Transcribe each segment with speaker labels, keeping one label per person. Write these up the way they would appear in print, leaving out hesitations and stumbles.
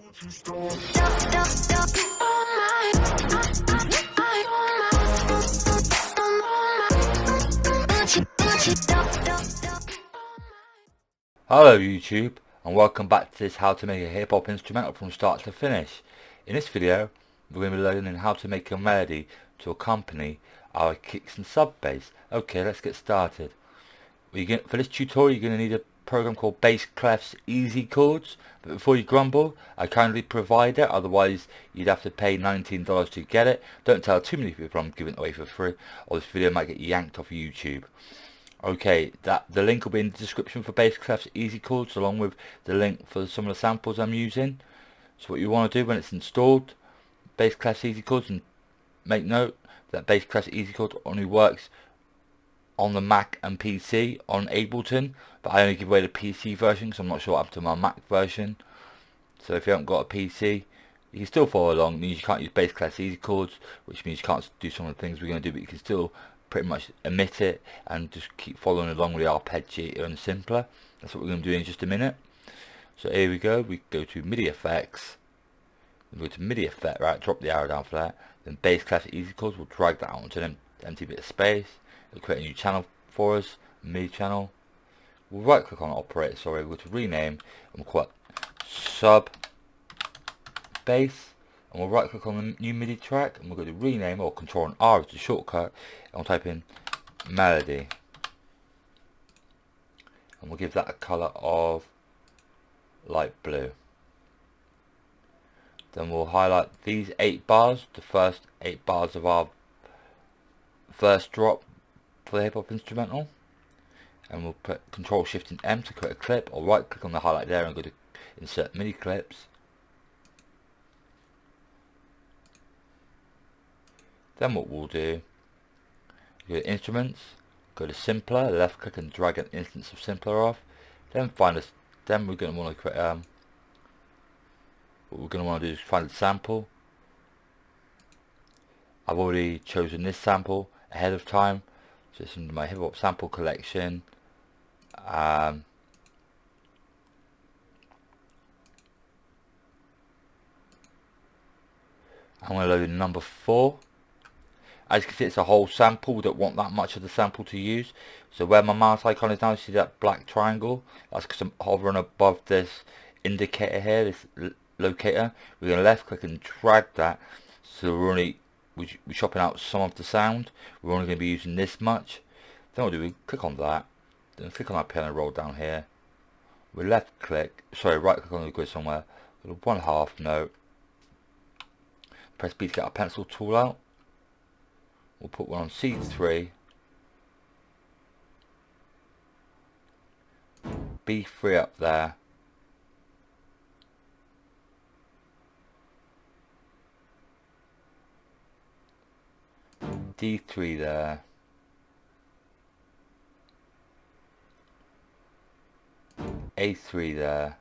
Speaker 1: Hello YouTube, and welcome back to this how to make a hip hop instrumental from start to finish. In this video we're going to be learning how to make a melody to accompany our kicks and sub bass. Okay, let's get started. For this tutorial you're going to need a program called Bass Clef's Easy Chords, but before you grumble, I kindly provide it, otherwise you'd have to pay $19 to get it. Don't tell too many people I'm giving it away for free, or this video might get yanked off YouTube. Okay, the link will be in the description for Bass Clef's Easy Chords, along with the link for some of the samples I'm using. So what you want to do when it's installed, Bass Clef's Easy Chords, and make note that Bass Clef's Easy Chords only works on the Mac and PC on Ableton, but I only give away the PC version because I'm not sure what happened to my Mac version. So if you haven't got a PC, you can still follow along. It means you can't use Bass Clef's Easy Chords, which means you can't do some of the things we're going to do, but you can still pretty much omit it and just keep following along with the arpeggiator and simpler. That's what we're going to do in just a minute. So here we go. We go to MIDI effects. We go to MIDI effect, right? Drop the arrow down for that. Then Bass Clef's Easy Chords. We'll drag that onto an empty bit of space. It'll create a new channel for us, MIDI channel. We'll right click on operator, sorry, we'll go to rename, and we'll call it sub bass, and we'll right click on the new MIDI track, and we'll go to rename, or Control and R as the shortcut, and we'll type in melody, and we'll give that a colour of light blue. Then we'll highlight these 8 bars, the first 8 bars of our first drop for the hip hop instrumental, and we'll put Control Shift and M to create a clip, or right click on the highlight there and go to insert MIDI clips. Then what we'll do, go to instruments, go to simpler, left click and drag an instance of simpler off. Then then we're going to want to create what we're going to want to do is find a sample. I've already chosen this sample ahead of time, so it's in my hip hop sample collection. I'm going to load in number 4. As you can see, it's a whole sample. We don't want that much of the sample to use. So where my mouse icon is now, you see that black triangle? That's because I'm hovering above this indicator here, this locator. We're going to left click and drag that. So we're chopping out some of the sound. We're only going to be using this much. Then what we'll do, we click on that. Then click on our piano roll down here. We right click on the grid somewhere. With a 1/2 note. Press B to get our pencil tool out. We'll put one on C3. B3 up there. D3 there. A3 there.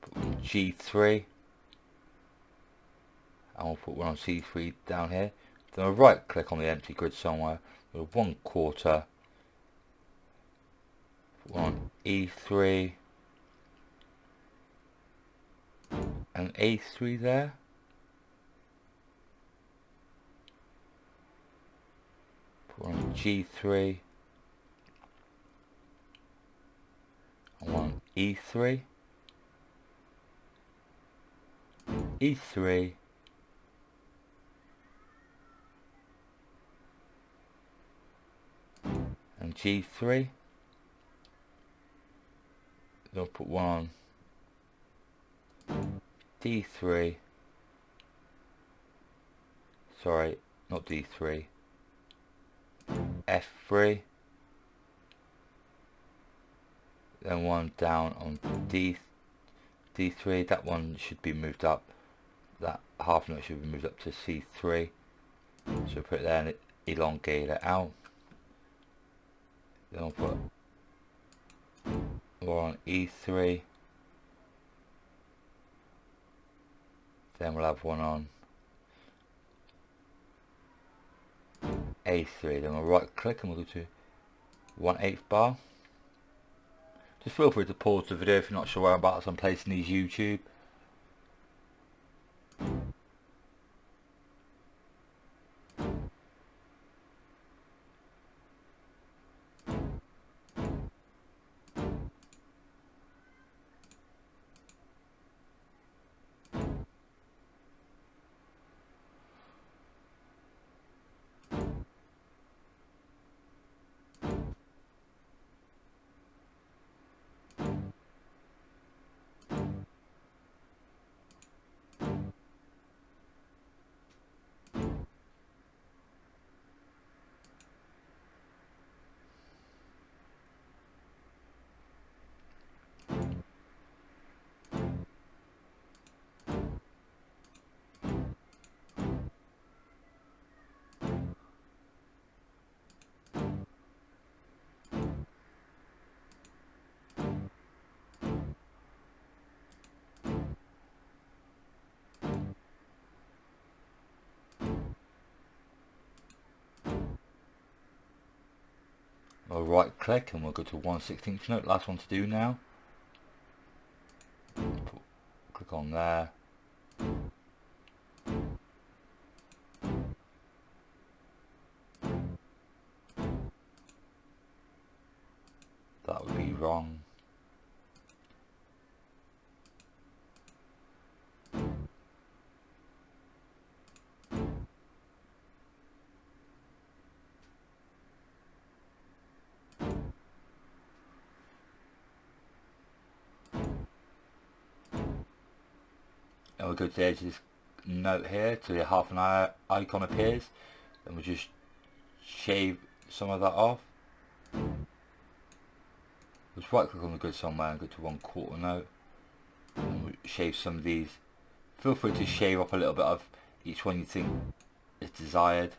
Speaker 1: Put one on G3. And we'll put one on C3 down here. Then we'll right click on the empty grid somewhere. With 1/4. Put one on E3. And A3 there. Put one on G3. And one on E3. E3. And G3. Then I'll put one on D3. Sorry, not D3. F3. Then one down on D3. That one should be moved up. That half note should be moved up to C3. So put it there and elongate it out. Then I'll put more on E3. Then we'll have one on A3. Then we'll right click and we'll go to 1/8 bar. Just feel free to pause the video if you're not sure whereabouts I'm placing these YouTube. We'll right click and we'll go to 1/16 note, last one to do now. Click on there. That would be wrong. And we'll go to the edge of this note here till the half an hour icon appears, and we'll just shave some of that off. Just right click on the grid somewhere and go to 1/4 note, and we'll shave some of these. Feel free to shave off a little bit of each one you think is desired,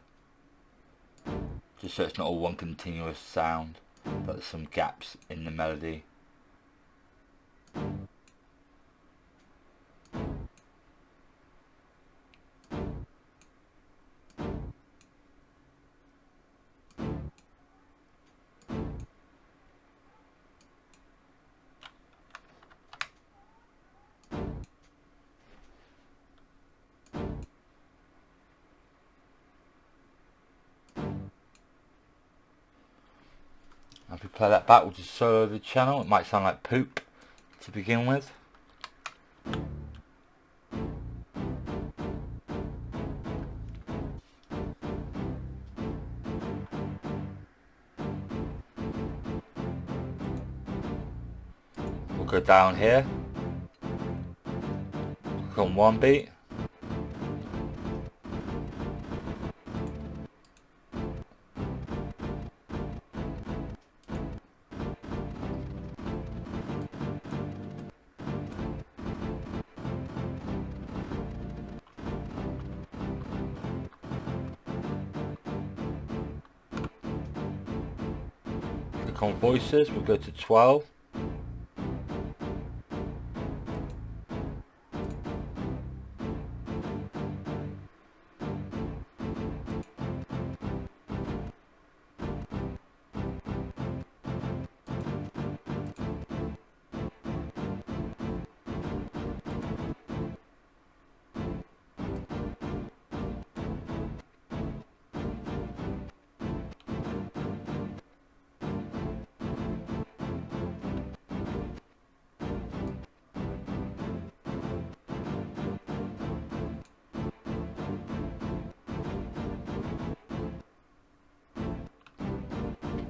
Speaker 1: just so it's not all one continuous sound, but there's some gaps in the melody. If we play that back, we'll just solo the channel. It might sound like poop to begin with. We'll go down here, click on one beat, click on voices, we'll go to 12.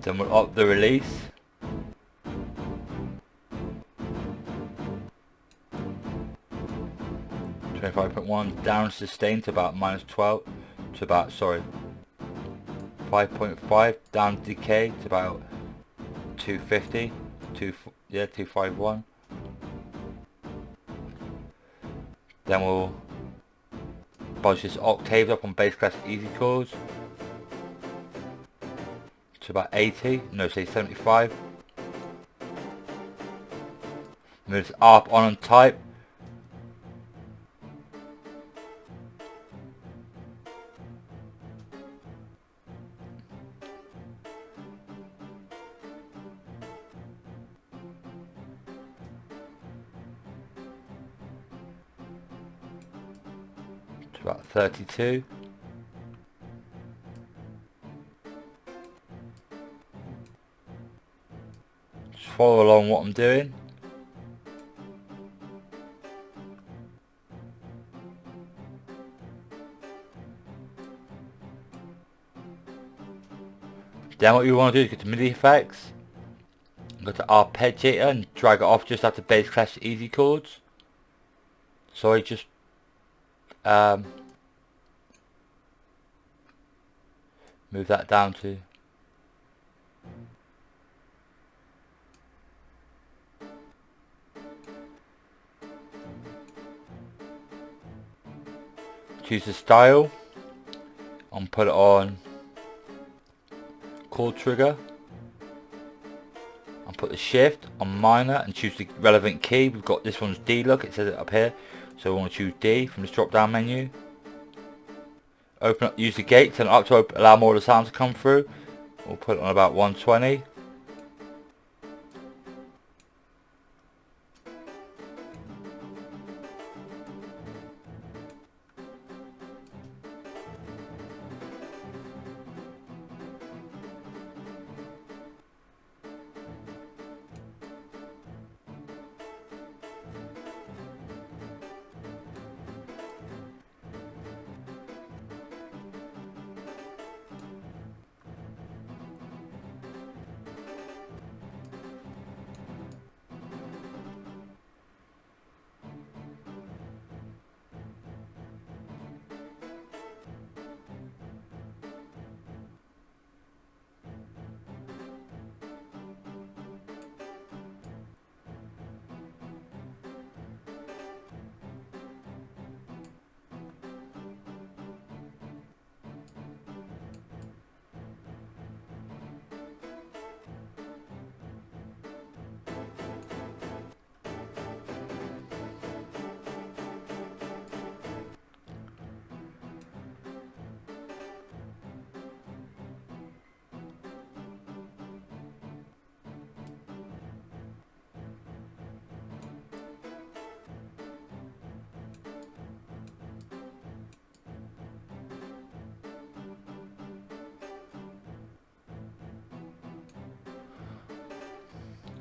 Speaker 1: Then we'll up the release. (25.1) down sustain to about -12 to about 5.5, down decay to about 250, 251. Then we'll budge this octave up on bass class easy chords to about 80, no, say 75. Move this up on and type. It's about 32. Just follow along what I'm doing. Then what you want to do is go to MIDI effects, go to arpeggiator and drag it off just after bass clash easy chords. Sorry, just move that down to choose the style and put it on chord trigger, and put the shift on minor and choose the relevant key. We've got this one's D, look, it says it up here, so we want to choose D from this drop down menu. Open up, use the gate, turn it up to allow more of the sound to come through. We'll put it on about 120.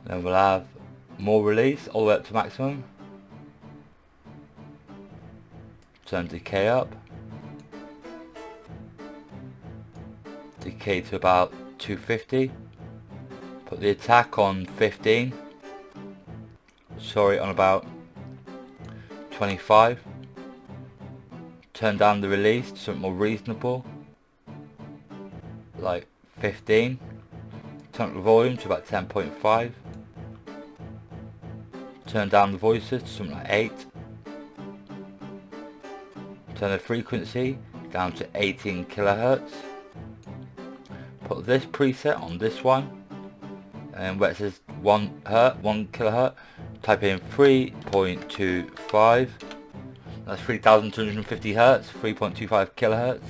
Speaker 1: Then we'll have more release all the way up to maximum. Turn decay up. Decay to about 250. Put the attack on 15. Sorry, on about 25. Turn down the release to something more reasonable, like 15. Turn up the volume to about 10.5. Turn down the voices to something like 8. Turn the frequency down to 18 kilohertz. Put this preset on this one, and where it says 1 kilohertz, type in 3.25. That's 3250 hertz, 3.25 kilohertz.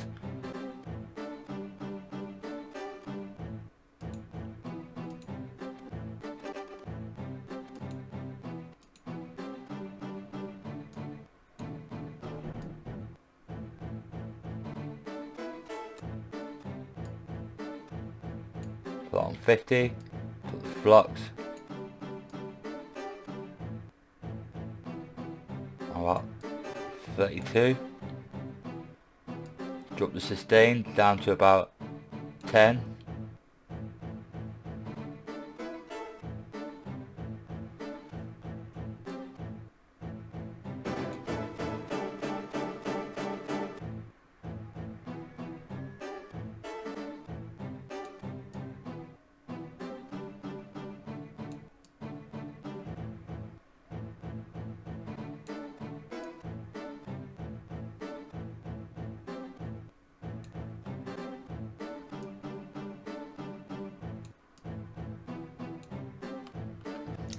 Speaker 1: Put on 50, put the flux about 32, drop the sustain down to about 10,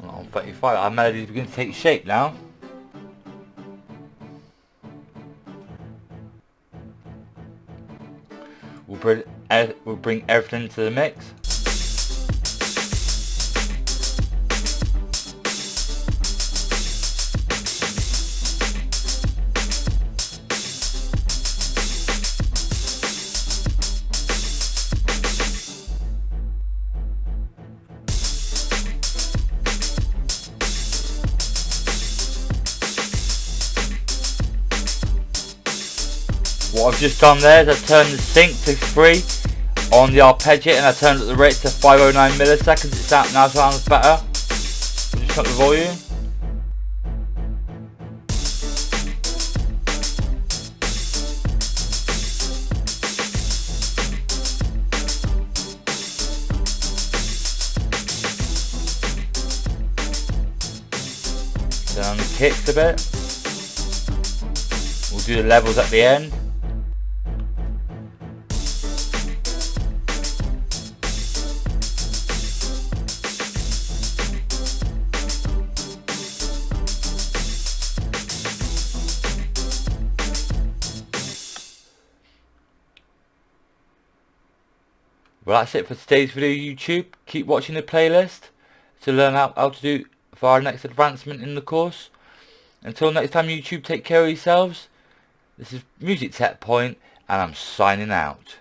Speaker 1: on 35. Our melody is beginning to take shape now. We'll bring everything to the mix. What I've just done there is I turned the sync to 3 on the arpeggiator and I turned up the rate to 509 milliseconds. It now sounds better. Just cut the volume. Turn on the kicks a bit. We'll do the levels at the end. Well, that's it for today's video, YouTube. Keep watching the playlist to learn how to do for our next advancement in the course. Until next time, YouTube, take care of yourselves. This is Music Tech Point, and I'm signing out.